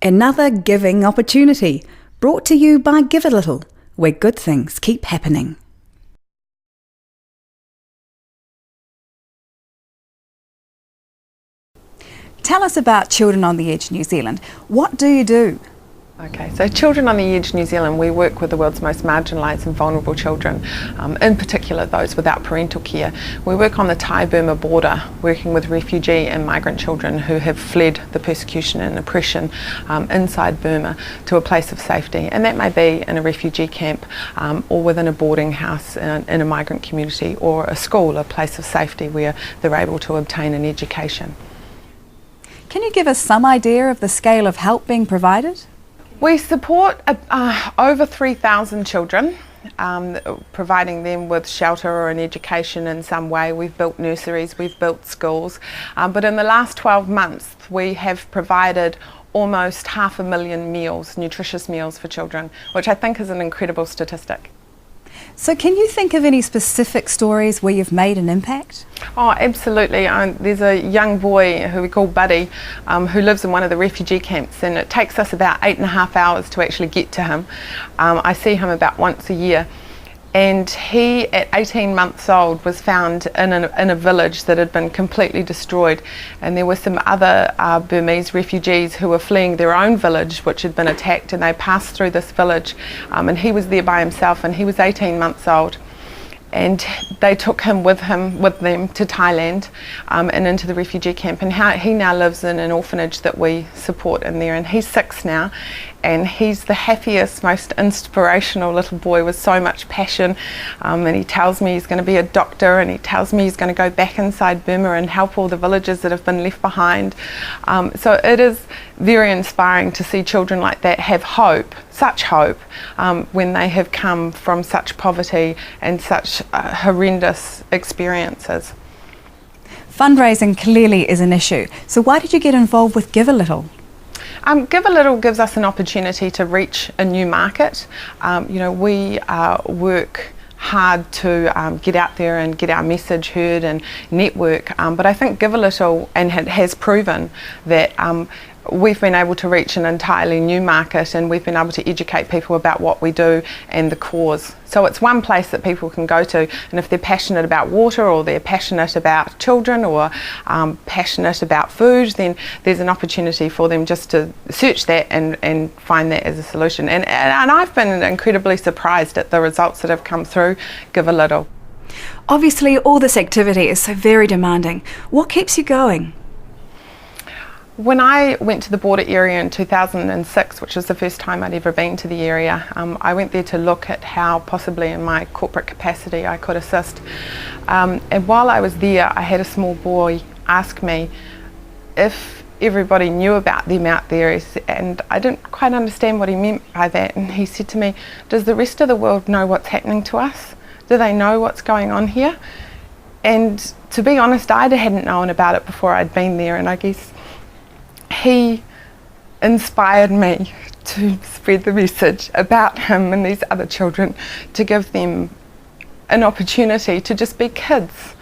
Another giving opportunity, brought to you by Give a Little, where good things keep happening. Tell us about Children on the Edge New Zealand. What do you do? Okay, so Children on the Edge New Zealand, we work with the world's most marginalised and vulnerable children, in particular those without parental care. We work on the Thai-Burma border, working with refugee and migrant children who have fled the persecution and oppression inside Burma to a place of safety. And that may be in a refugee camp or within a boarding house in a migrant community, or a school, a place of safety where they're able to obtain an education. Can you give us some idea of the scale of help being provided? We support over 3,000 children, providing them with shelter or an education in some way. We've built nurseries, we've built schools, but in the last 12 months we have provided almost 500,000 meals, nutritious meals for children, which I think is an incredible statistic. So can you think of any specific stories where you've made an impact? Oh, absolutely. There's a young boy who we call Buddy, who lives in one of the refugee camps, and it takes us about 8.5 hours to actually get to him. I see him about once a year. And he, at 18 months old, was found in a village that had been completely destroyed. And there were some other Burmese refugees who were fleeing their own village, which had been attacked, and they passed through this village. And he was there by himself, and he was 18 months old. And they took him with them to Thailand and into the refugee camp. And he now lives in an orphanage that we support in there. And he's 6 now. And he's the happiest, most inspirational little boy with so much passion. And he tells me he's going to be a doctor, and he tells me he's going to go back inside Burma and help all the villages that have been left behind. So it is very inspiring to see children like that have hope, such hope, when they have come from such poverty and such horrendous experiences. Fundraising clearly is an issue. So why did you get involved with Give a Little? Give a Little gives us an opportunity to reach a new market. We work hard to get out there and get our message heard and network, but I think Give a Little has proven that we've been able to reach an entirely new market, and we've been able to educate people about what we do and the cause. So it's one place that people can go to, and if they're passionate about water, or they're passionate about children, or passionate about food, then there's an opportunity for them just to search that and find that as a solution. And I've been incredibly surprised at the results that have come through Give a Little. Obviously all this activity is so very demanding. What keeps you going? When I went to the border area in 2006, which was the first time I'd ever been to the area, I went there to look at how possibly in my corporate capacity I could assist. And while I was there, I had a small boy ask me if everybody knew about them out there, and I didn't quite understand what he meant by that. And he said to me, "Does the rest of the world know what's happening to us? Do they know what's going on here?" And to be honest, I hadn't known about it before I'd been there, and I guess he inspired me to spread the message about him and these other children, to give them an opportunity to just be kids.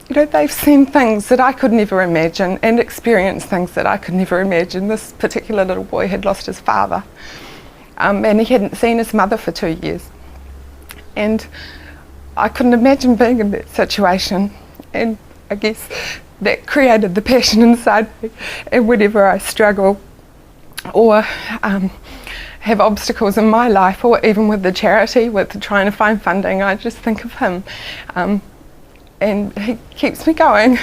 They've seen things that I could never imagine, and experienced things that I could never imagine. This particular little boy had lost his father, and he hadn't seen his mother for 2 years. And I couldn't imagine being in that situation, and I guess that created the passion inside me. And whenever I struggle or have obstacles in my life, or even with the charity, with trying to find funding, I just think of him, and he keeps me going.